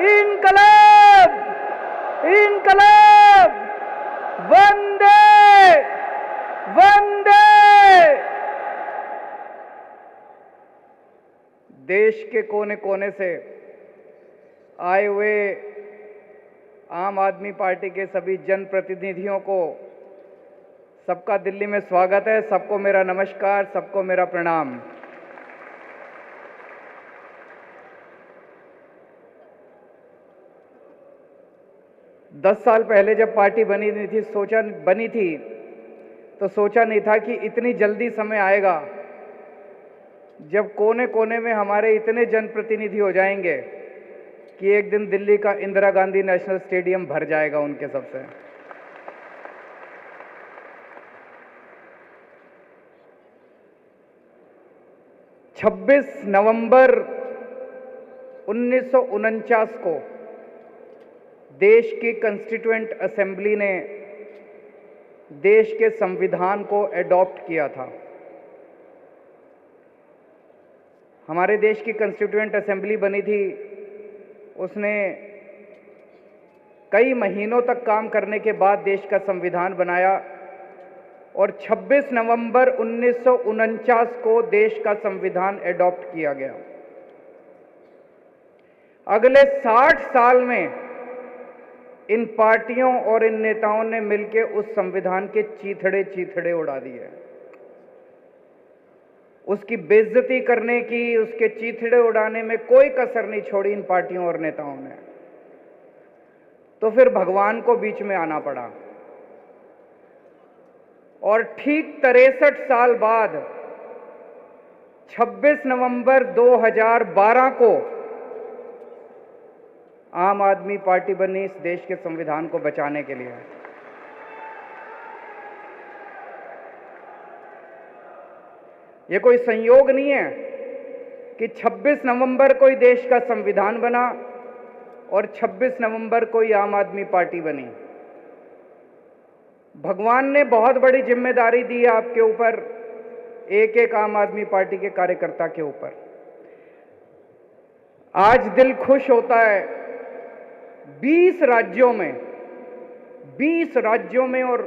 इनकलाब इनकलाब, वंदे वंदे। देश के कोने कोने से आए हुए आम आदमी पार्टी के सभी जनप्रतिनिधियों को सबका दिल्ली में स्वागत है। सबको मेरा नमस्कार, सबको मेरा प्रणाम। दस साल पहले जब पार्टी बनी थी तो सोचा नहीं था कि इतनी जल्दी समय आएगा जब कोने कोने में हमारे इतने जनप्रतिनिधि हो जाएंगे कि एक दिन दिल्ली का इंदिरा गांधी नेशनल स्टेडियम भर जाएगा उनके सबसे। छब्बीस नवंबर 1949 को देश की कॉन्स्टिट्यूएंट असेंबली ने देश के संविधान को एडॉप्ट किया था। हमारे देश की कॉन्स्टिट्यूएंट असेंबली बनी थी, उसने कई महीनों तक काम करने के बाद देश का संविधान बनाया और 26 नवंबर 1949 को देश का संविधान एडॉप्ट किया गया। अगले 60 साल में इन पार्टियों और इन नेताओं ने मिलकर उस संविधान के चीथड़े चीथड़े उड़ा दिए। उसकी बेइज्जती करने की, उसके चीथड़े उड़ाने में कोई कसर नहीं छोड़ी इन पार्टियों और नेताओं ने। तो फिर भगवान को बीच में आना पड़ा और ठीक 63 साल बाद 26 नवंबर 2012 को आम आदमी पार्टी बनी इस देश के संविधान को बचाने के लिए। ये कोई संयोग नहीं है कि 26 नवंबर को ही देश का संविधान बना और 26 नवंबर को ही आम आदमी पार्टी बनी। भगवान ने बहुत बड़ी जिम्मेदारी दी है आपके ऊपर, एक एक आम आदमी पार्टी के कार्यकर्ता के ऊपर। आज दिल खुश होता है 20 राज्यों में और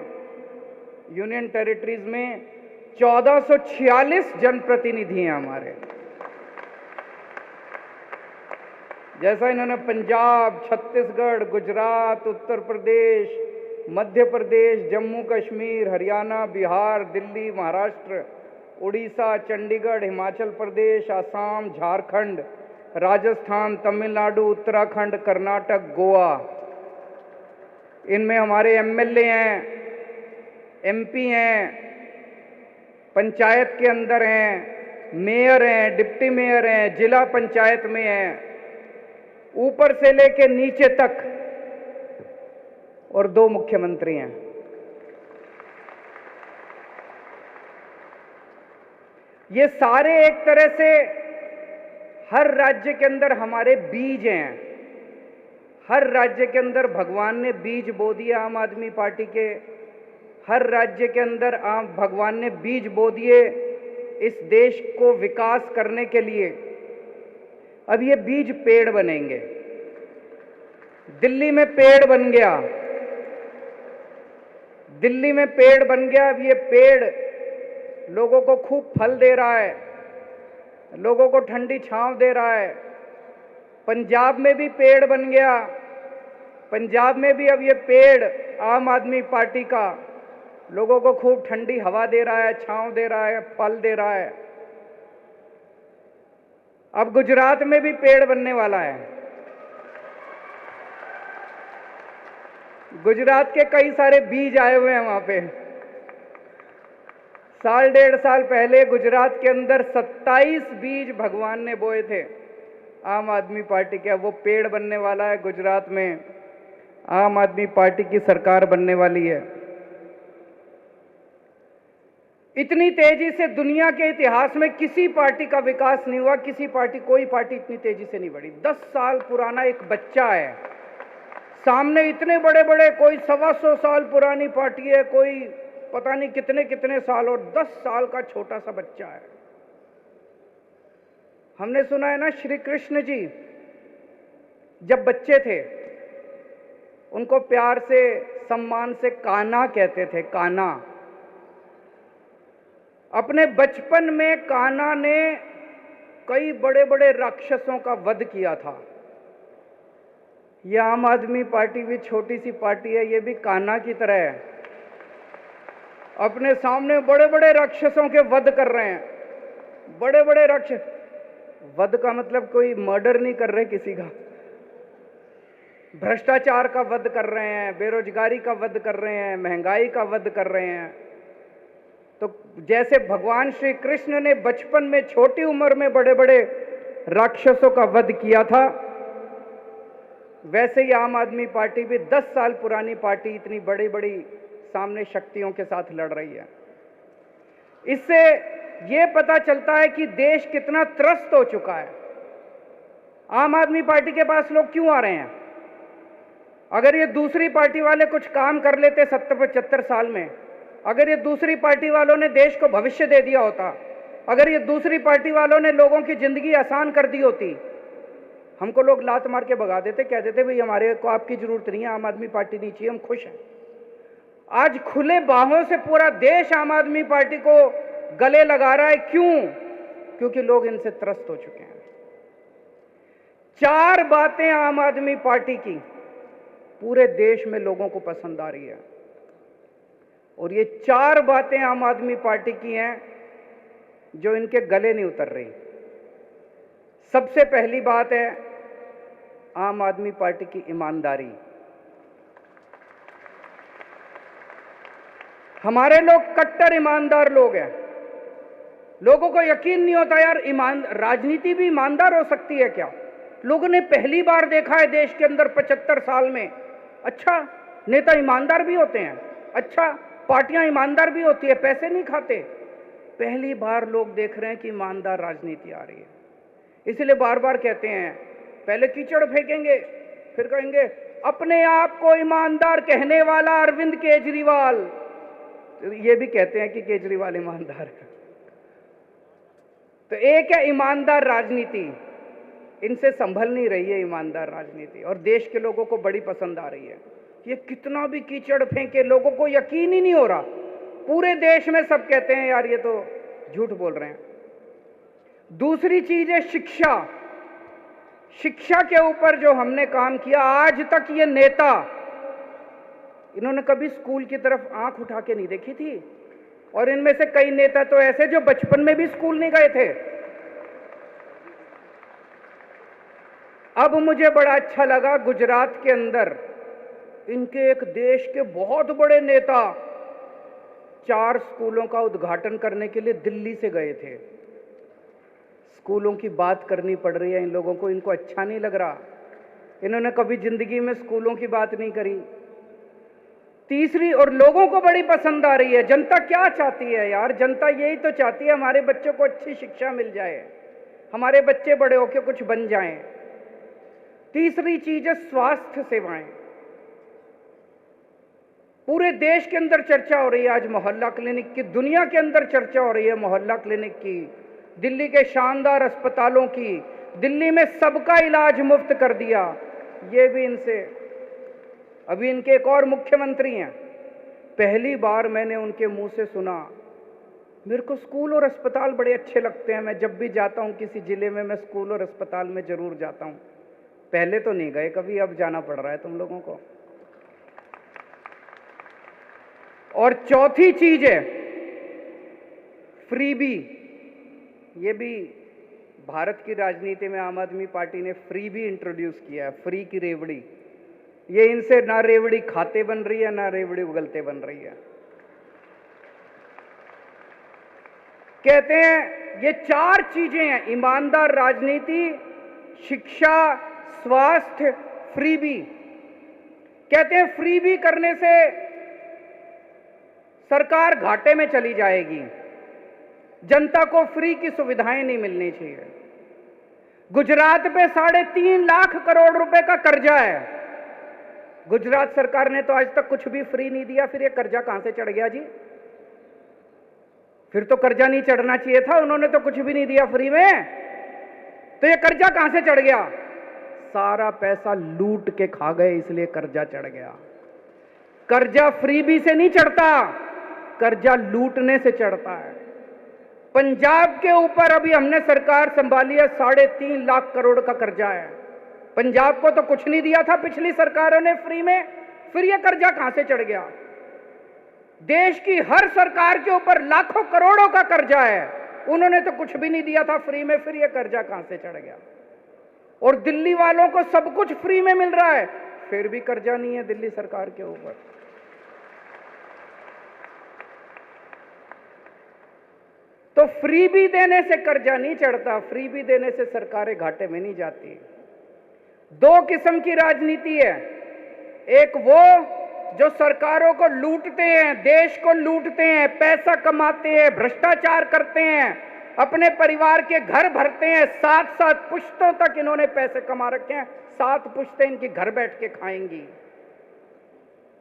यूनियन टेरिटरीज में 1446 जनप्रतिनिधि हैं हमारे। जैसा इन्होंने पंजाब, छत्तीसगढ़, गुजरात, उत्तर प्रदेश, मध्य प्रदेश, जम्मू कश्मीर, हरियाणा, बिहार, दिल्ली, महाराष्ट्र, उड़ीसा, चंडीगढ़, हिमाचल प्रदेश, असम, झारखंड, राजस्थान, तमिलनाडु, उत्तराखंड, कर्नाटक, गोवा, इनमें हमारे एमएलए हैं, एमपी हैं, पंचायत के अंदर हैं, मेयर हैं, डिप्टी मेयर हैं, जिला पंचायत में हैं, ऊपर से लेके नीचे तक, और 2 मुख्यमंत्री हैं। ये सारे एक तरह से हर राज्य के अंदर हमारे बीज हैं। हर राज्य के अंदर भगवान ने बीज बो दिए आम आदमी पार्टी के। हर राज्य के अंदर भगवान ने बीज बो दिए इस देश को विकास करने के लिए। अब ये बीज पेड़ बनेंगे। दिल्ली में पेड़ बन गया, दिल्ली में पेड़ बन गया। अब ये पेड़ लोगों को खूब फल दे रहा है, लोगों को ठंडी छांव दे रहा है। पंजाब में भी पेड़ बन गया, पंजाब में भी अब ये पेड़ आम आदमी पार्टी का लोगों को खूब ठंडी हवा दे रहा है, छांव दे रहा है, फल दे रहा है। अब गुजरात में भी पेड़ बनने वाला है। गुजरात के कई सारे बीज आए हुए हैं वहां पे। साल 1.5 साल पहले गुजरात के अंदर 27 बीज भगवान ने बोए थे आम आदमी पार्टी के। अब वो पेड़ बनने वाला है। गुजरात में आम आदमी पार्टी की सरकार बनने वाली है। इतनी तेजी से दुनिया के इतिहास में किसी पार्टी का विकास नहीं हुआ, कोई पार्टी इतनी तेजी से नहीं बढ़ी। 10 साल पुराना एक बच्चा है, सामने इतने बड़े बड़े, कोई 125 साल पुरानी पार्टी है, कोई पता नहीं कितने कितने साल, और 10 साल का छोटा सा बच्चा है। हमने सुना है ना, श्री कृष्ण जी जब बच्चे थे उनको प्यार से, सम्मान से कान्हा कहते थे, कान्हा। अपने बचपन में कान्हा ने कई बड़े बड़े राक्षसों का वध किया था। यह आम आदमी पार्टी भी छोटी सी पार्टी है, ये भी कान्हा की तरह है, अपने सामने बड़े बड़े राक्षसों के वध कर रहे हैं। बड़े बड़े राक्षस, वध का मतलब कोई मर्डर नहीं कर रहे किसी का, भ्रष्टाचार का वध कर रहे हैं, बेरोजगारी का वध कर रहे हैं, महंगाई का वध कर रहे हैं। तो जैसे भगवान श्री कृष्ण ने बचपन में छोटी उम्र में बड़े बड़े राक्षसों का वध किया था, वैसे ही आम आदमी पार्टी भी 10 साल पुरानी पार्टी इतनी बड़ी बड़ी सामने शक्तियों के साथ लड़ रही है। इससे ये पता चलता है कि देश कितना त्रस्त हो चुका है। आम आदमी पार्टी के पास लोग क्यों आ रहे हैं? अगर ये दूसरी पार्टी वाले कुछ काम कर लेते 70-75 साल में, अगर ये दूसरी पार्टी वालों ने देश को भविष्य दे दिया होता, अगर ये दूसरी पार्टी वालों ने लोगों की जिंदगी आसान कर दी होती, हमको लोग लात मार के भगा देते, कह देते भाई हमारे को आपकी जरूरत नहीं है, आम आदमी पार्टी नहीं चाहिए, हम खुश हैं। आज खुले बाहों से पूरा देश आम आदमी पार्टी को गले लगा रहा है। क्यों? क्योंकि लोग इनसे त्रस्त हो चुके हैं। 4 बातें आम आदमी पार्टी की पूरे देश में लोगों को पसंद आ रही है, और ये 4 बातें आम आदमी पार्टी की हैं जो इनके गले नहीं उतर रही। सबसे पहली बात है आम आदमी पार्टी की ईमानदारी। हमारे लोग कट्टर ईमानदार लोग हैं। लोगों को यकीन नहीं होता यार, राजनीति भी ईमानदार हो सकती है क्या? लोगों ने पहली बार देखा है देश के अंदर 75 साल में, अच्छा नेता ईमानदार भी होते हैं, अच्छा पार्टियां ईमानदार भी होती है, पैसे नहीं खाते। पहली बार लोग देख रहे हैं कि ईमानदार राजनीति आ रही है। इसलिए बार बार कहते हैं, पहले कीचड़ फेंकेंगे, फिर कहेंगे अपने आप को ईमानदार कहने वाला अरविंद केजरीवाल। ये भी कहते हैं कि केजरीवाल ईमानदार है। तो एक है ईमानदार राजनीति, इनसे संभल नहीं रही है ईमानदार राजनीति, और देश के लोगों को बड़ी पसंद आ रही है। ये कितना भी कीचड़ फेंके, लोगों को यकीन ही नहीं हो रहा। पूरे देश में सब कहते हैं यार ये तो झूठ बोल रहे हैं। दूसरी चीज है शिक्षा। शिक्षा के ऊपर जो हमने काम किया, आज तक ये नेता, इन्होंने कभी स्कूल की तरफ आंख उठा के नहीं देखी थी, और इनमें से कई नेता तो ऐसे जो बचपन में भी स्कूल नहीं गए थे। अब मुझे बड़ा अच्छा लगा, गुजरात के अंदर इनके एक देश के बहुत बड़े नेता 4 स्कूलों का उद्घाटन करने के लिए दिल्ली से गए थे। स्कूलों की बात करनी पड़ रही है इन लोगों को, इनको अच्छा नहीं लग रहा। इन्होंने कभी जिंदगी में स्कूलों की बात नहीं करी। तीसरी, और लोगों को बड़ी पसंद आ रही है। जनता क्या चाहती है यार? जनता यही तो चाहती है हमारे बच्चों को अच्छी शिक्षा मिल जाए, हमारे बच्चे बड़े होकर कुछ बन जाएं। तीसरी चीज है स्वास्थ्य सेवाएं। पूरे देश के अंदर चर्चा हो रही है आज मोहल्ला क्लिनिक की, दुनिया के अंदर चर्चा हो रही है मोहल्ला क्लिनिक की, दिल्ली के शानदार अस्पतालों की। दिल्ली में सबका इलाज मुफ्त कर दिया। ये भी इनसे, अभी इनके एक और मुख्यमंत्री हैं, पहली बार मैंने उनके मुंह से सुना, मेरे को स्कूल और अस्पताल बड़े अच्छे लगते हैं, मैं जब भी जाता हूं किसी जिले में मैं स्कूल और अस्पताल में जरूर जाता हूं। पहले तो नहीं गए कभी, अब जाना पड़ रहा है तुम लोगों को। और चौथी चीज है फ्रीबी। ये भी भारत की राजनीति में आम आदमी पार्टी ने फ्री भी इंट्रोड्यूस किया है, फ्री की रेवड़ी। ये इनसे ना रेवड़ी खाते बन रही है, ना रेवड़ी उगलते बन रही है। कहते हैं ये 4 चीजें हैं, ईमानदार राजनीति, शिक्षा, स्वास्थ्य, फ्रीबी। कहते हैं फ्रीबी करने से सरकार घाटे में चली जाएगी, जनता को फ्री की सुविधाएं नहीं मिलनी चाहिए। गुजरात पे 3.5 लाख करोड़ रुपए का कर्जा है। गुजरात सरकार ने तो आज तक कुछ भी फ्री नहीं दिया, फिर ये कर्जा कहां से चढ़ गया जी? फिर तो कर्जा नहीं चढ़ना चाहिए था, उन्होंने तो कुछ भी नहीं दिया फ्री में, तो ये कर्जा कहां से चढ़ गया? सारा पैसा लूट के खा गए, इसलिए कर्जा चढ़ गया। कर्जा फ्रीबी से नहीं चढ़ता, कर्जा लूटने से चढ़ता है। पंजाब के ऊपर अभी हमने सरकार संभाली है, 3.5 लाख करोड़ का कर्जा है। पंजाब को तो कुछ नहीं दिया था पिछली सरकारों ने फ्री में, फिर यह कर्जा कहां से चढ़ गया? देश की हर सरकार के ऊपर लाखों करोड़ों का कर्जा है, उन्होंने तो कुछ भी नहीं दिया था फ्री में, फिर यह कर्जा कहां से चढ़ गया? और दिल्ली वालों को सब कुछ फ्री में मिल रहा है, फिर भी कर्जा नहीं है दिल्ली सरकार के ऊपर। तो फ्री भी देने से कर्जा नहीं चढ़ता, फ्री भी देने से सरकारें घाटे में नहीं जाती। दो किस्म की राजनीति है, एक वो जो सरकारों को लूटते हैं, देश को लूटते हैं, पैसा कमाते हैं, भ्रष्टाचार करते हैं, अपने परिवार के घर भरते हैं, 7-7 पुश्तों तक इन्होंने पैसे कमा रखे हैं, 7 पुश्तें इनकी घर बैठ के खाएंगी।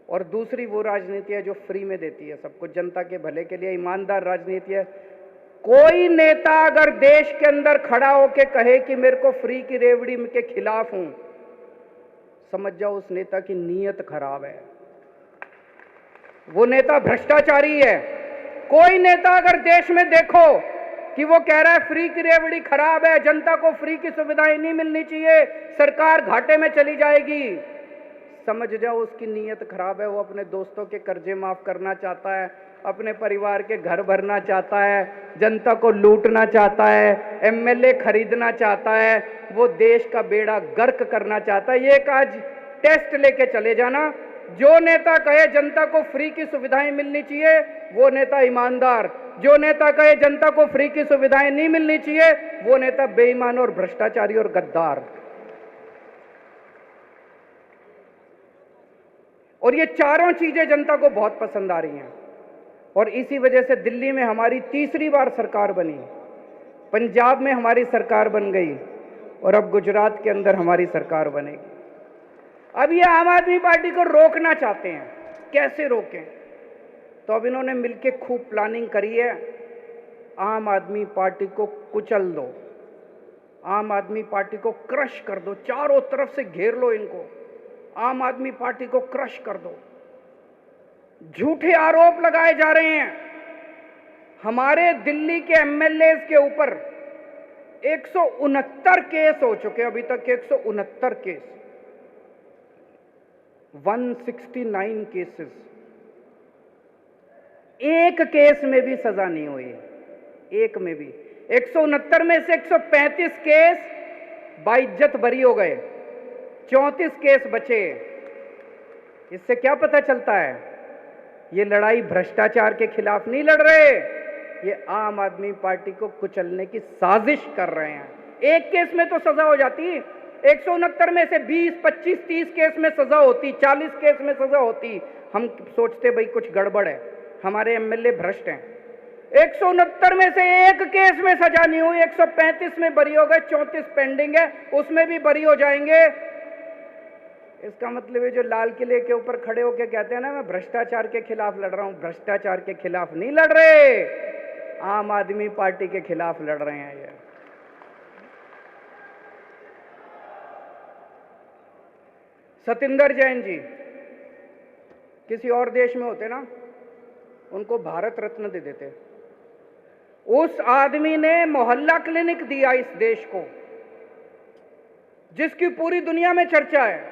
और दूसरी वो राजनीति है जो फ्री में देती है सबको, जनता के भले के लिए, ईमानदार राजनीति है। कोई नेता अगर देश के अंदर खड़ा होके कहे कि मेरे को फ्री की रेवड़ी के खिलाफ हूं, समझ जाओ उस नेता की नीयत खराब है, वो नेता भ्रष्टाचारी है। कोई नेता अगर देश में देखो कि वो कह रहा है फ्री की रेवड़ी खराब है, जनता को फ्री की सुविधाएं नहीं मिलनी चाहिए, सरकार घाटे में चली जाएगी, समझ जाओ उसकी नीयत खराब है। वो अपने दोस्तों के कर्जे माफ करना चाहता है, अपने परिवार के घर भरना चाहता है, जनता को लूटना चाहता है, एमएलए खरीदना चाहता है, वो देश का बेड़ा गर्क करना चाहता है। ये एक आज टेस्ट लेके चले जाना, जो नेता कहे जनता को फ्री की सुविधाएं मिलनी चाहिए वो नेता ईमानदार, जो नेता कहे जनता को फ्री की सुविधाएं नहीं मिलनी चाहिए वो नेता बेईमान और भ्रष्टाचारी और गद्दार। और ये चारों चीजें जनता को बहुत पसंद आ रही हैं, और इसी वजह से दिल्ली में हमारी तीसरी बार सरकार बनी, पंजाब में हमारी सरकार बन गई, और अब गुजरात के अंदर हमारी सरकार बनेगी। अब ये आम आदमी पार्टी को रोकना चाहते हैं, कैसे रोकें? तो अब इन्होंने मिलके खूब प्लानिंग करी है, आम आदमी पार्टी को कुचल दो, आम आदमी पार्टी को क्रश कर दो, चारों तरफ से घेर लो इनको, आम आदमी पार्टी को क्रश कर दो। झूठे आरोप लगाए जा रहे हैं, हमारे दिल्ली के एमएलए के ऊपर 169 केस हो चुके, अभी तक 169 केस, 169 केसेस, एक केस में भी सजा नहीं हुई, एक में भी। 169 में से 135 केस बाइज्जत बरी हो गए, 34 केस बचे। इससे क्या पता चलता है? ये लड़ाई भ्रष्टाचार के खिलाफ नहीं लड़ रहे, ये आम आदमी पार्टी को कुचलने की साजिश कर रहे हैं। एक केस में तो सजा हो जाती, 169 में से 20, 25, 30 केस में सजा होती, 40 केस में सजा होती, हम सोचते भाई कुछ गड़बड़ है, हमारे एमएलए भ्रष्ट हैं। 169 में से एक केस में सजा नहीं हुई, 135 में बरी हो गए, 34 पेंडिंग है, उसमें भी बरी हो जाएंगे। इसका मतलब है जो लाल किले के ऊपर खड़े होकर कहते हैं ना मैं भ्रष्टाचार के खिलाफ लड़ रहा हूं, भ्रष्टाचार के खिलाफ नहीं लड़ रहे, आम आदमी पार्टी के खिलाफ लड़ रहे हैं। ये सतिंदर जैन जी किसी और देश में होते ना, उनको भारत रत्न दे देते। उस आदमी ने मोहल्ला क्लिनिक दिया इस देश को, जिसकी पूरी दुनिया में चर्चा है।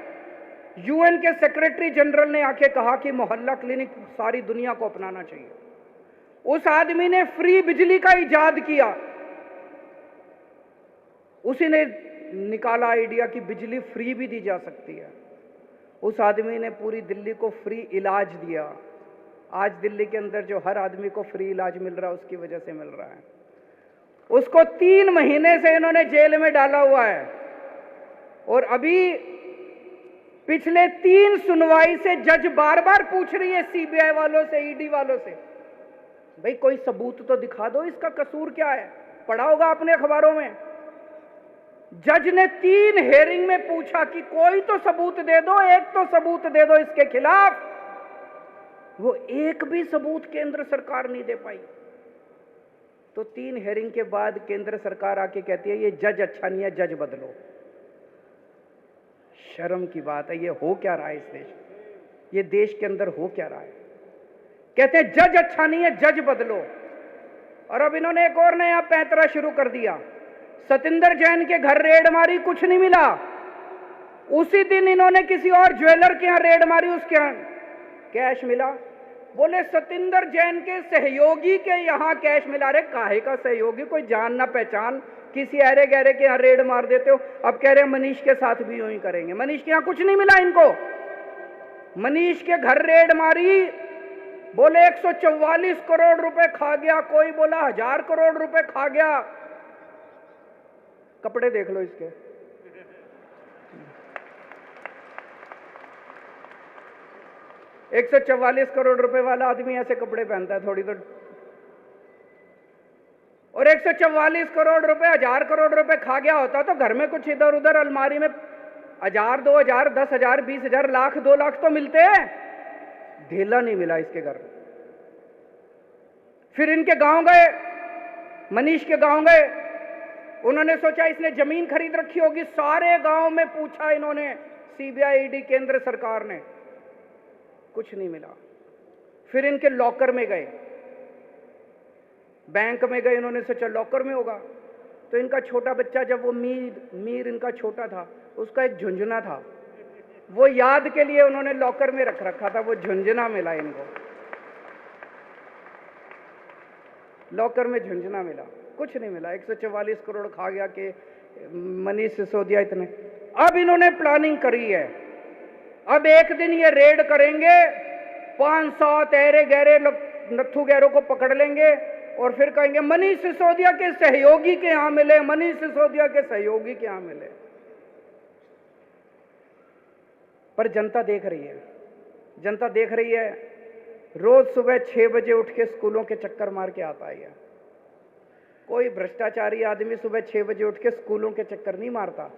यूएन के सेक्रेटरी जनरल ने आके कहा कि मोहल्ला क्लिनिक सारी दुनिया को अपनाना चाहिए। उस आदमी ने फ्री बिजली का इजाद किया, उसी ने निकाला आइडिया कि बिजली फ्री भी दी जा सकती है। उस आदमी ने पूरी दिल्ली को फ्री इलाज दिया। आज दिल्ली के अंदर जो हर आदमी को फ्री इलाज मिल रहा है उसकी वजह से मिल रहा है। उसको 3 महीने से इन्होंने जेल में डाला हुआ है, और अभी पिछले 3 सुनवाई से जज बार बार पूछ रही है सीबीआई वालों से, ईडी वालों से, भाई कोई सबूत तो दिखा दो, इसका कसूर क्या है? पढ़ा होगा आपने अखबारों में। जज ने 3 हेयरिंग में पूछा कि कोई तो सबूत दे दो, एक तो सबूत दे दो इसके खिलाफ। वो एक भी सबूत केंद्र सरकार नहीं दे पाई। तो 3 हेयरिंग के बाद केंद्र सरकार आके कहती है ये जज अच्छा नहीं है, जज बदलो। शर्म की बात है। ये हो क्या रहा है इस देश, ये देश के अंदर हो क्या रहा है? कहते हैं जज अच्छा नहीं है, जज बदलो। और अब इन्होंने एक और नया पैंतरा शुरू कर दिया। सतिंदर जैन के घर रेड मारी, कुछ नहीं मिला। उसी दिन इन्होंने किसी और ज्वेलर के यहां रेड मारी, उसके यहां कैश मिला। बोले सतिंदर जैन के सहयोगी के यहां कैश मिला। रे काहे का सहयोगी? कोई जान ना पहचान किसी अरे गहरे के यहां रेड मार देते हो। अब कह रहे हैं मनीष के साथ भी यूं ही करेंगे। मनीष के यहां कुछ नहीं मिला इनको। मनीष के घर रेड मारी, बोले 144 करोड़ रुपए खा गया, कोई बोला 1000 करोड़ रुपए खा गया। कपड़े देख लो इसके। $144 करोड़ रुपए वाला आदमी ऐसे कपड़े पहनता है थोड़ी तो। और 144 करोड़ रुपए 1000 करोड़ रुपए खा गया होता तो घर में कुछ इधर उधर अलमारी में 1000, 2000, 10,000, 20,000, लाख, 2 लाख तो मिलते हैं। ढेला नहीं मिला इसके घर। फिर इनके गांव गए, मनीष के गांव गए। उन्होंने सोचा इसने जमीन खरीद रखी होगी। सारे गांव में पूछा इन्होंने, सीबीआई, ईडी, केंद्र सरकार ने, कुछ नहीं मिला। फिर इनके लॉकर में गए, बैंक में गए। इन्होंने सोचा लॉकर में होगा। तो इनका छोटा बच्चा, जब वो मीर इनका छोटा था, उसका एक झुंझुना था, वो याद के लिए उन्होंने लॉकर में रख रखा था। वो झुंझुना मिला इनको, लॉकर में झुंझुना मिला, कुछ नहीं मिला। 144 करोड़ खा गया कि मनीष सिसोदिया इतने। अब इन्होंने प्लानिंग करी है, अब एक दिन ये रेड करेंगे, 500 तेरे गहरे नत्थु गहरों को पकड़ लेंगे और फिर कहेंगे मनीष सिसोदिया के सहयोगी के यहां मिले, मनीष सिसोदिया के सहयोगी के यहां मिले। पर जनता देख रही है, जनता देख रही है। रोज सुबह 6 बजे उठ के स्कूलों के चक्कर मार के आता है। कोई भ्रष्टाचारी आदमी सुबह 6 बजे उठ के स्कूलों के चक्कर नहीं मारता।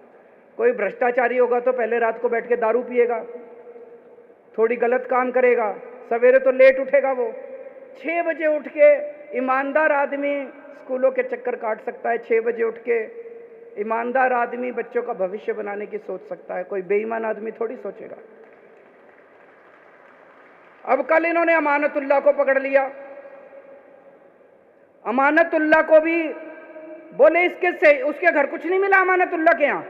कोई भ्रष्टाचारी होगा तो पहले रात को बैठ के दारू पिएगा, थोड़ी गलत काम करेगा, सवेरे तो लेट उठेगा। वो 6 बजे उठ के ईमानदार आदमी स्कूलों के चक्कर काट सकता है। 6 बजे उठ के ईमानदार आदमी बच्चों का भविष्य बनाने की सोच सकता है। कोई बेईमान आदमी थोड़ी सोचेगा। अब कल इन्होंने अमानतुल्लाह को पकड़ लिया। अमानतुल्लाह को भी बोले उसके घर कुछ नहीं मिला। अमानतुल्लाह के यहां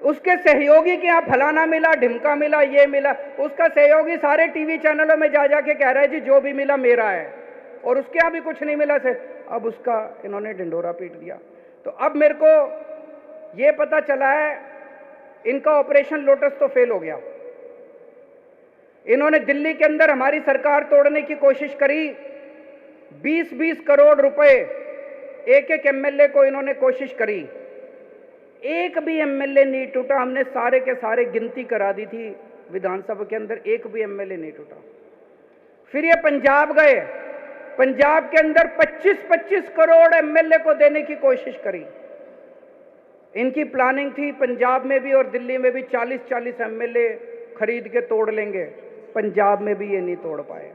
उसके सहयोगी के यहां फलाना मिला, ढिमका मिला, ये मिला। उसका सहयोगी सारे टीवी चैनलों में जा जाके कह रहा है जी जो भी मिला मेरा है, और उसके यहां भी कुछ नहीं मिला से। अब उसका इन्होंने ढिंडोरा पीट दिया। तो अब मेरे को ये पता चला है इनका ऑपरेशन लोटस तो फेल हो गया। इन्होंने दिल्ली के अंदर हमारी सरकार तोड़ने की कोशिश करी। 20-20 करोड़ रुपए एक एक एमएलए को इन्होंने कोशिश करी, एक भी एमएलए नहीं टूटा। हमने सारे के सारे गिनती करा दी थी विधानसभा के अंदर, एक भी एमएलए नहीं टूटा। फिर ये पंजाब गए, पंजाब के अंदर 25-25 करोड़ एमएलए को देने की कोशिश करी। इनकी प्लानिंग थी पंजाब में भी और दिल्ली में भी 40-40 एमएलए खरीद के तोड़ लेंगे। पंजाब में भी ये नहीं तोड़ पाए।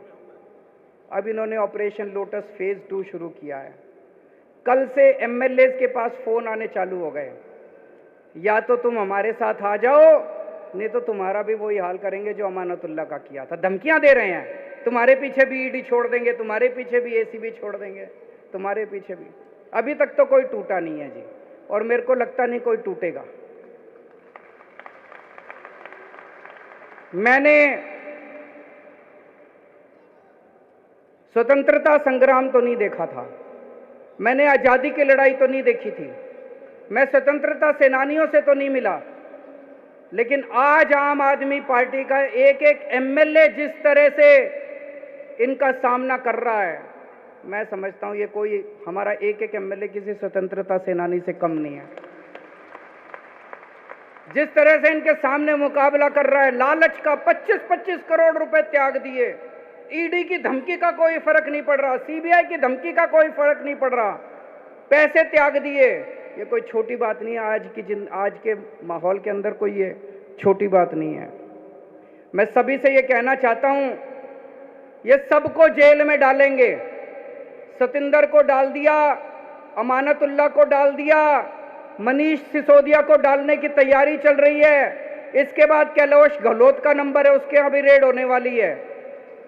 अब इन्होंने ऑपरेशन लोटस फेज 2 शुरू किया है। कल से एमएलए के पास फोन आने चालू हो गए, या तो तुम हमारे साथ आ जाओ, नहीं तो तुम्हारा भी वही हाल करेंगे जो अमानतुल्लाह का किया था। धमकियां दे रहे हैं, तुम्हारे पीछे भी ईडी छोड़ देंगे, तुम्हारे पीछे भी एसीबी छोड़ देंगे, तुम्हारे पीछे भी। अभी तक तो कोई टूटा नहीं है जी, और मेरे को लगता नहीं कोई टूटेगा। मैंने स्वतंत्रता संग्राम तो नहीं देखा था, मैंने आजादी की लड़ाई तो नहीं देखी थी, मैं स्वतंत्रता सेनानियों से तो नहीं मिला, लेकिन आज आम आदमी पार्टी का एक एक एमएलए जिस तरह से इनका सामना कर रहा है, मैं समझता हूं ये कोई हमारा एक एक एमएलए किसी स्वतंत्रता सेनानी से कम नहीं है। जिस तरह से इनके सामने मुकाबला कर रहा है, लालच का 25-25 करोड़ रुपए त्याग दिए, ईडी की धमकी का कोई फर्क नहीं पड़ रहा, सीबीआई की धमकी का कोई फर्क नहीं पड़ रहा, पैसे त्याग दिए। ये कोई छोटी बात नहीं है। आज के माहौल के अंदर कोई ये छोटी बात नहीं है। मैं सभी से ये कहना चाहता हूं, ये सबको जेल में डालेंगे। सतिंदर को डाल दिया, अमानतुल्लाह को डाल दिया, मनीष सिसोदिया को डालने की तैयारी चल रही है। इसके बाद कैलाश गहलोत का नंबर है, उसके यहाँ भी रेड होने वाली है।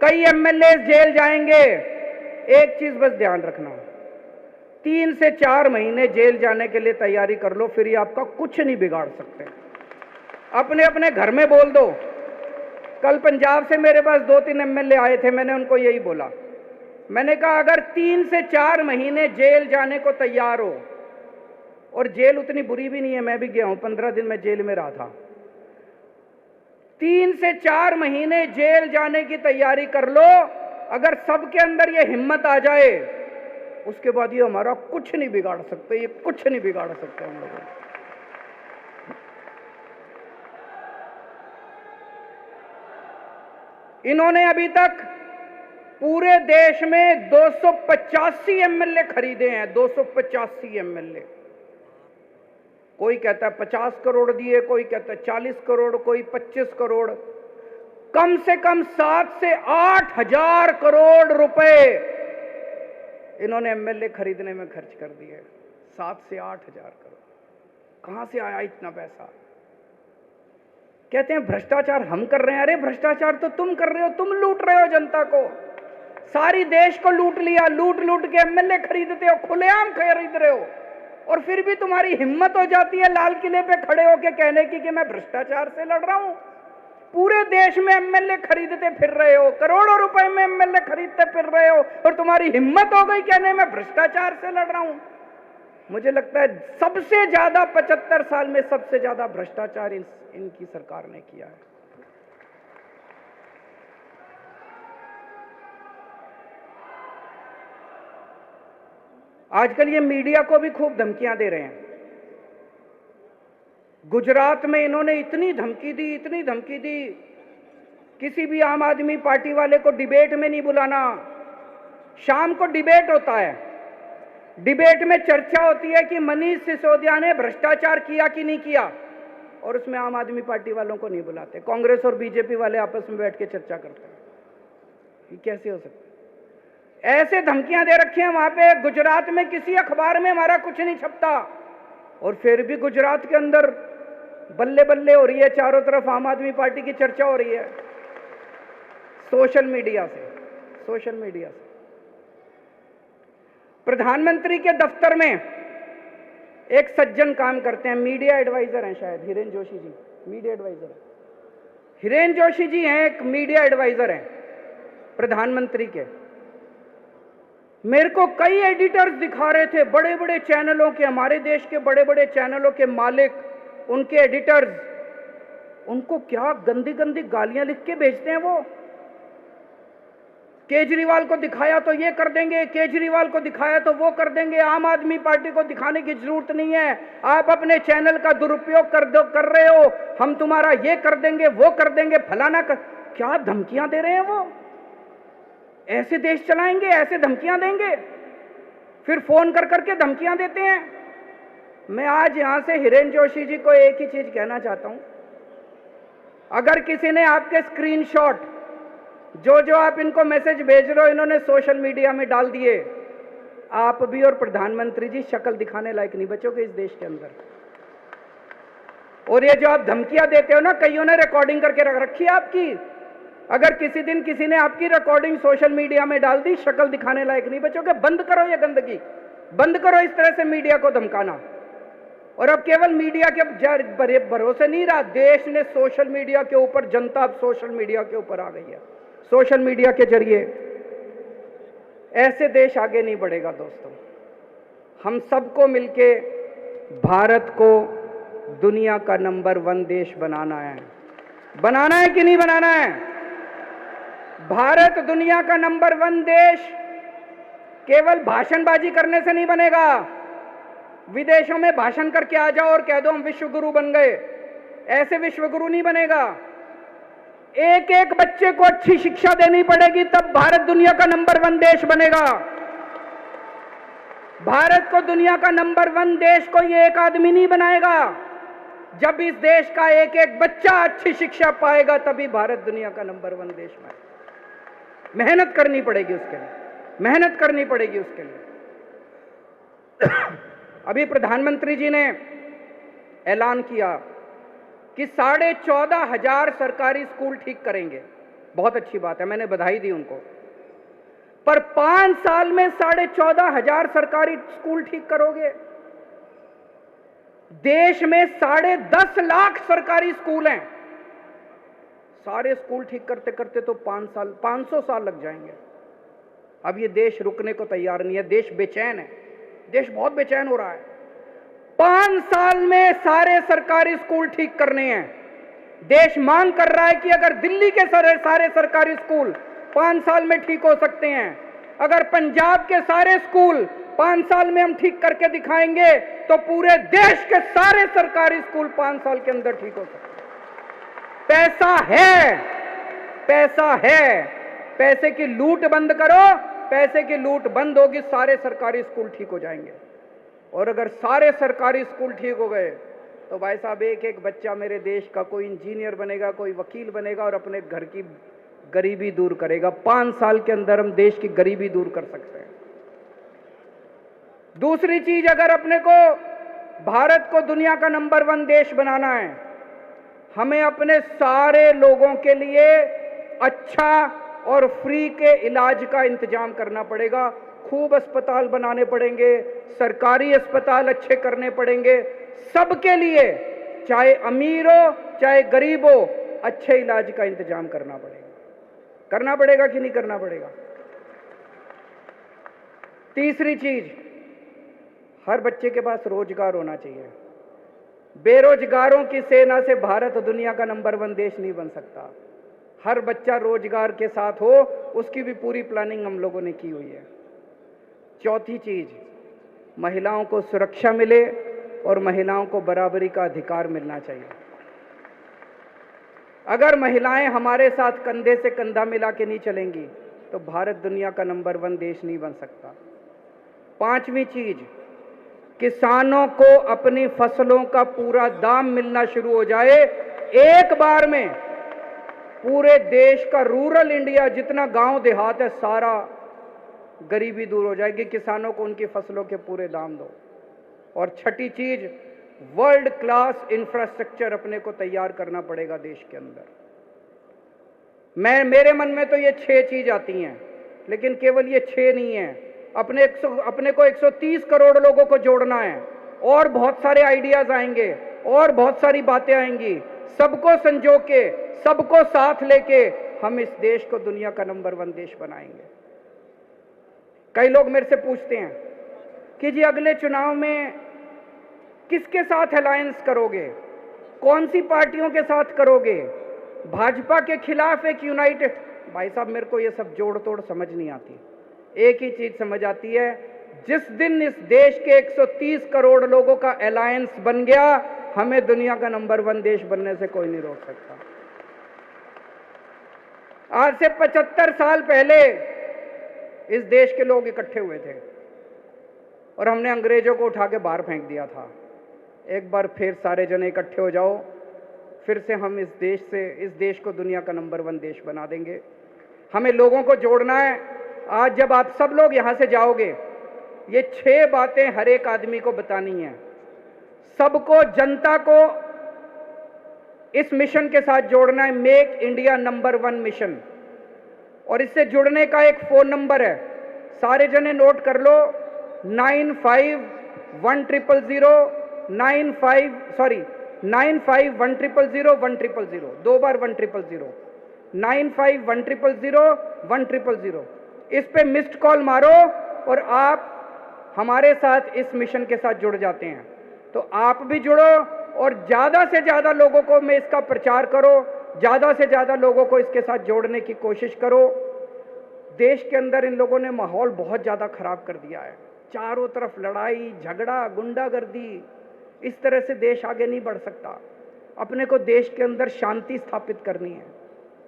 कई एमएलए जेल जाएंगे। एक चीज बस ध्यान रखना, 3 से 4 महीने जेल जाने के लिए तैयारी कर लो, फिर ये आपका कुछ नहीं बिगाड़ सकते। अपने अपने घर में बोल दो। कल पंजाब से मेरे पास 2-3 एमएलए आए थे, मैंने उनको यही बोला, मैंने कहा अगर 3 से 4 महीने जेल जाने को तैयार हो, और जेल उतनी बुरी भी नहीं है, मैं भी गया हूं, 15 दिन मैं जेल में रहा था, 3 से 4 महीने जेल जाने की तैयारी कर लो। अगर सबके अंदर ये हिम्मत आ जाए, उसके बाद ये हमारा कुछ नहीं बिगाड़ सकते, ये कुछ नहीं बिगाड़ सकते हम लोगों। इन्होंने अभी तक पूरे देश में 285 एमएलए खरीदे हैं, 285 एमएलए। कोई कहता है 50 करोड़ दिए, कोई कहता है 40 करोड़, कोई 25 करोड़। कम से कम 7 से 8 हजार करोड़ रुपए इन्होंने एमएलए खरीदने में खर्च कर दिए। 7 से 8 हजार करोड़ कहां से आया इतना पैसा? कहते हैं भ्रष्टाचार हम कर रहे हैं। अरे भ्रष्टाचार तो तुम कर रहे हो, तुम लूट रहे हो जनता को, सारी देश को लूट लिया, लूट लूट के एमएलए खरीदते हो, खुलेआम खरीद रहे हो, और फिर भी तुम्हारी हिम्मत हो जाती है लाल किले पे खड़े होकर कहने की कि मैं भ्रष्टाचार से लड़ रहा हूं। पूरे देश में एमएलए खरीदते फिर रहे हो, करोड़ों रुपए में एमएलए खरीदते फिर रहे हो, और तुम्हारी हिम्मत हो गई कहने में भ्रष्टाचार से लड़ रहा हूं। मुझे लगता है सबसे ज्यादा 75 साल में सबसे ज्यादा भ्रष्टाचार इनकी सरकार ने किया है। आजकल ये मीडिया को भी खूब धमकियां दे रहे हैं। गुजरात में इन्होंने इतनी धमकी दी, इतनी धमकी दी, किसी भी आम आदमी पार्टी वाले को डिबेट में नहीं बुलाना। शाम को डिबेट होता है, डिबेट में चर्चा होती है कि मनीष सिसोदिया ने भ्रष्टाचार किया कि नहीं किया, और उसमें आम आदमी पार्टी वालों को नहीं बुलाते। कांग्रेस और बीजेपी वाले आपस में बैठ के चर्चा करते हैं। ये कैसे हो सकता है? ऐसे धमकियां दे रखी हैं वहां पे। गुजरात में किसी अखबार में हमारा कुछ नहीं छपता, और फिर भी गुजरात के अंदर बल्ले बल्ले हो रही है, चारों तरफ आम आदमी पार्टी की चर्चा हो रही है। सोशल मीडिया से, सोशल मीडिया से। प्रधानमंत्री के दफ्तर में एक सज्जन काम करते हैं, मीडिया एडवाइजर हैं शायद, हिरेन जोशी जी, मीडिया एडवाइजर है। हिरेन जोशी जी हैं, एक मीडिया एडवाइजर हैं प्रधानमंत्री के। मेरे को कई एडिटर्स दिखा रहे थे, बड़े बड़े चैनलों के, हमारे देश के बड़े बड़े चैनलों के मालिक, उनके एडिटर्स, उनको क्या गंदी गंदी गालियां लिख के भेजते हैं वो। केजरीवाल को दिखाया तो ये कर देंगे, केजरीवाल को दिखाया तो वो कर देंगे, आम आदमी पार्टी को दिखाने की जरूरत नहीं है, आप अपने चैनल का दुरुपयोग कर रहे हो, हम तुम्हारा ये कर देंगे, वो कर देंगे, फलाना कर। क्या धमकियां दे रहे हैं वो? ऐसे देश चलाएंगे? ऐसे धमकियां देंगे? फिर फोन कर करके धमकियां देते हैं। मैं आज यहां से हिरेन जोशी जी को एक ही चीज कहना चाहता हूं, अगर किसी ने आपके स्क्रीनशॉट, जो जो आप इनको मैसेज भेज रहे हो, इन्होंने सोशल मीडिया में डाल दिए, आप भी और प्रधानमंत्री जी शक्ल दिखाने लायक नहीं बचोगे इस देश के अंदर। और ये जो आप धमकियां देते हो ना, कईयों ने रिकॉर्डिंग करके रख रखी है आपकी। अगर किसी दिन किसी ने आपकी रिकॉर्डिंग सोशल मीडिया में डाल दी, शक्ल दिखाने लायक नहीं बचोगे। बंद करो ये गंदगी, बंद करो इस तरह से मीडिया को धमकाना। और अब केवल मीडिया के भरोसे नहीं रहा, देश ने सोशल मीडिया के ऊपर, जनता अब सोशल मीडिया के ऊपर आ गई है। सोशल मीडिया के जरिए ऐसे देश आगे नहीं बढ़ेगा दोस्तों। हम सबको मिलके भारत को दुनिया का नंबर 1 देश बनाना है। बनाना है कि नहीं बनाना है? भारत दुनिया का नंबर 1 देश केवल भाषणबाजी करने से नहीं बनेगा। विदेशों में भाषण करके आ जाओ और कह दो हम विश्व गुरु बन गए, ऐसे विश्व गुरु नहीं बनेगा। एक एक बच्चे को अच्छी शिक्षा देनी पड़ेगी, तब भारत दुनिया का नंबर 1 देश बनेगा। भारत को दुनिया का नंबर 1 देश कोई एक आदमी नहीं बनाएगा। जब इस देश का एक एक बच्चा अच्छी शिक्षा पाएगा, तभी भारत दुनिया का नंबर 1 देश बनेगा। मेहनत करनी पड़ेगी उसके लिए, मेहनत करनी पड़ेगी उसके लिए। अभी प्रधानमंत्री जी ने ऐलान किया कि 14,500 सरकारी स्कूल ठीक करेंगे। बहुत अच्छी बात है, मैंने बधाई दी उनको। पर 5 साल में 14,500 सरकारी स्कूल ठीक करोगे? देश में 10.5 लाख सरकारी स्कूल हैं। सारे स्कूल ठीक करते करते तो 500 साल लग जाएंगे। अब ये देश रुकने को तैयार नहीं है, देश बेचैन है, देश बहुत बेचैन हो रहा है। 5 साल में सारे सरकारी स्कूल ठीक करने हैं। देश मांग कर रहा है कि अगर दिल्ली के सारे सरकारी स्कूल 5 साल में ठीक हो सकते हैं, अगर पंजाब के सारे स्कूल 5 साल में हम ठीक करके दिखाएंगे, तो पूरे देश के सारे सरकारी स्कूल 5 साल के अंदर ठीक हो सकते हैं। पैसा है, पैसा है, पैसे की लूट बंद करो, पैसे की लूट बंद होगी, सारे सरकारी स्कूल ठीक हो जाएंगे। और अगर सारे सरकारी स्कूल ठीक हो गए तो भाई साहब एक एक बच्चा मेरे देश का कोई इंजीनियर बनेगा, कोई वकील बनेगा और अपने घर की गरीबी दूर करेगा। 5 साल के अंदर हम देश की गरीबी दूर कर सकते हैं। दूसरी चीज, अगर अपने को भारत को दुनिया का नंबर 1 देश बनाना है, हमें अपने सारे लोगों के लिए अच्छा और फ्री के इलाज का इंतजाम करना पड़ेगा। खूब अस्पताल बनाने पड़ेंगे, सरकारी अस्पताल अच्छे करने पड़ेंगे, सबके लिए, चाहे अमीर हो चाहे गरीब हो, अच्छे इलाज का इंतजाम करना पड़ेगा। करना पड़ेगा कि नहीं करना पड़ेगा? तीसरी चीज, हर बच्चे के पास रोजगार होना चाहिए। बेरोजगारों की सेना से भारत दुनिया का नंबर 1 देश नहीं बन सकता। हर बच्चा रोजगार के साथ हो, उसकी भी पूरी प्लानिंग हम लोगों ने की हुई है। चौथी चीज, महिलाओं को सुरक्षा मिले और महिलाओं को बराबरी का अधिकार मिलना चाहिए। अगर महिलाएं हमारे साथ कंधे से कंधा मिला के नहीं चलेंगी तो भारत दुनिया का नंबर 1 देश नहीं बन सकता। पांचवी चीज, किसानों को अपनी फसलों का पूरा दाम मिलना शुरू हो जाए। एक बार में पूरे देश का रूरल इंडिया, जितना गांव देहात है, सारा गरीबी दूर हो जाएगी। किसानों को उनकी फसलों के पूरे दाम दो। और छठी चीज, वर्ल्ड क्लास इंफ्रास्ट्रक्चर अपने को तैयार करना पड़ेगा देश के अंदर। मेरे मन में तो ये 6 चीज आती हैं, लेकिन केवल ये 6 नहीं है। अपने को 130 करोड़ लोगों को जोड़ना है, और बहुत सारे आइडियाज आएंगे और बहुत सारी बातें आएंगी। सबको संजो के, सबको साथ लेके हम इस देश को दुनिया का नंबर 1 देश बनाएंगे। कई लोग मेरे से पूछते हैं कि जी अगले चुनाव में किसके साथ अलायंस करोगे, कौन सी पार्टियों के साथ करोगे, भाजपा के खिलाफ एक यूनाइटेड। भाई साहब, मेरे को ये सब जोड़ तोड़ समझ नहीं आती। एक ही चीज समझ आती है, जिस दिन इस देश के 130 करोड़ लोगों का अलायंस बन गया, हमें दुनिया का नंबर 1 देश बनने से कोई नहीं रोक सकता। आज से 75 साल पहले इस देश के लोग इकट्ठे हुए थे और हमने अंग्रेजों को उठा के बाहर फेंक दिया था। एक बार फिर सारे जने इकट्ठे हो जाओ, फिर से हम इस देश को दुनिया का नंबर 1 देश बना देंगे। हमें लोगों को जोड़ना है। आज जब आप सब लोग यहां से जाओगे, ये 6 बातें हर एक आदमी को बतानी है। सबको, जनता को इस मिशन के साथ जोड़ना है, मेक इंडिया नंबर 1 मिशन। और इससे जुड़ने का एक फोन नंबर है, सारे जने नोट कर लो, 951000, 2 बार 1000, 951000, इस पे मिस्ड कॉल मारो और आप हमारे साथ इस मिशन के साथ जुड़ जाते हैं। तो आप भी जुड़ो और ज्यादा से ज्यादा लोगों को में इसका प्रचार करो, ज्यादा से ज्यादा लोगों को इसके साथ जोड़ने की कोशिश करो। देश के अंदर इन लोगों ने माहौल बहुत ज्यादा खराब कर दिया है। चारों तरफ लड़ाई झगड़ा, गुंडागर्दी, इस तरह से देश आगे नहीं बढ़ सकता। अपने को देश के अंदर शांति स्थापित करनी है।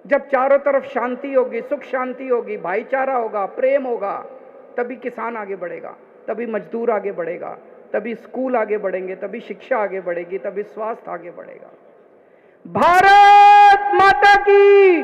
जब चारों तरफ शांति होगी, सुख शांति होगी, भाईचारा होगा, प्रेम होगा, तभी किसान आगे बढ़ेगा, तभी मजदूर आगे बढ़ेगा, तभी स्कूल आगे बढ़ेंगे, तभी शिक्षा आगे बढ़ेगी, तभी स्वास्थ्य आगे बढ़ेगा। भारत माता की